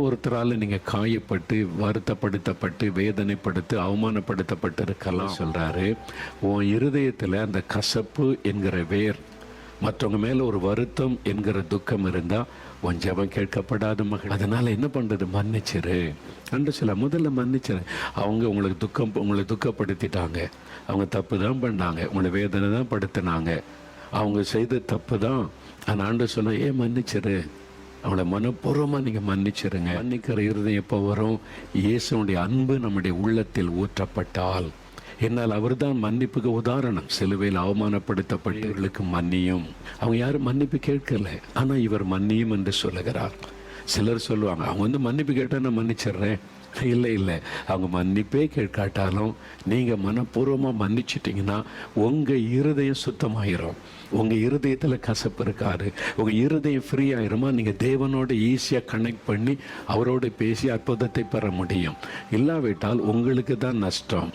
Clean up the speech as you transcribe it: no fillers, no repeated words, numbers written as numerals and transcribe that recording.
ஒருத்தரால் நீங்கள் காயப்பட்டு வருத்தப்படுத்தப்பட்டு வேதனைப்படுத்தி அவமானப்படுத்தப்பட்டு இருக்கலாம் சொல்கிறாரு. உன் இருதயத்தில் அந்த கசப்பு என்கிற வேர், மற்றவங்க மேலே ஒரு வருத்தம் என்கிற துக்கம் இருந்தால் உன் ஜெபம் கேட்கப்படாத மகள். அதனால் என்ன பண்ணுறது? மன்னிச்சிரு அன்று சொல்ல. முதல்ல மன்னிச்சிரு. அவங்க உங்களை துக்கப்படுத்திட்டாங்க, அவங்க தப்பு தான் பண்ணாங்க, உங்களை வேதனை தான் படுத்தினாங்க, அவங்க செய்த தப்பு தான். ஆனால் ஆண்டு சொன்ன மன்னிச்சிரு, அவளை மனப்பூர்வமாக நீங்கள் மன்னிச்சிருங்க. மன்னிக்கிற இருதயம் எப்போ வரும்? இயேசுனுடைய அன்பு நம்முடைய உள்ளத்தில் ஊற்றப்பட்டால். என்னால் அவர் தான் மன்னிப்புக்கு உதாரணம். சிலுவையில் அவமானப்படுத்தப்பட்டவர்களுக்கு மன்னியும். அவங்க யாரும் மன்னிப்பு கேட்கல, ஆனால் இவர் மன்னியும் என்று சொல்லுகிறார். சிலர் சொல்லுவாங்க, அவங்க மன்னிப்பு கேட்டால் நான் மன்னிச்சிடுறேன். இல்லை, அவங்க மன்னிப்பே கேட்காட்டாலும் நீங்கள் மனப்பூர்வமாக மன்னிச்சிட்டிங்கன்னா உங்கள் இருதயம் சுத்தமாயிரும். உங்கள் இருதயத்தில் கசப்பு இருக்காது, உங்கள் இருதயம் ஃப்ரீ ஆயிருமா. நீங்கள் தேவனோட ஈஸியாக கனெக்ட் பண்ணி அவரோட பேசி அற்புதத்தை பெற முடியும். இல்லாவிட்டால் உங்களுக்கு தான் நஷ்டம்.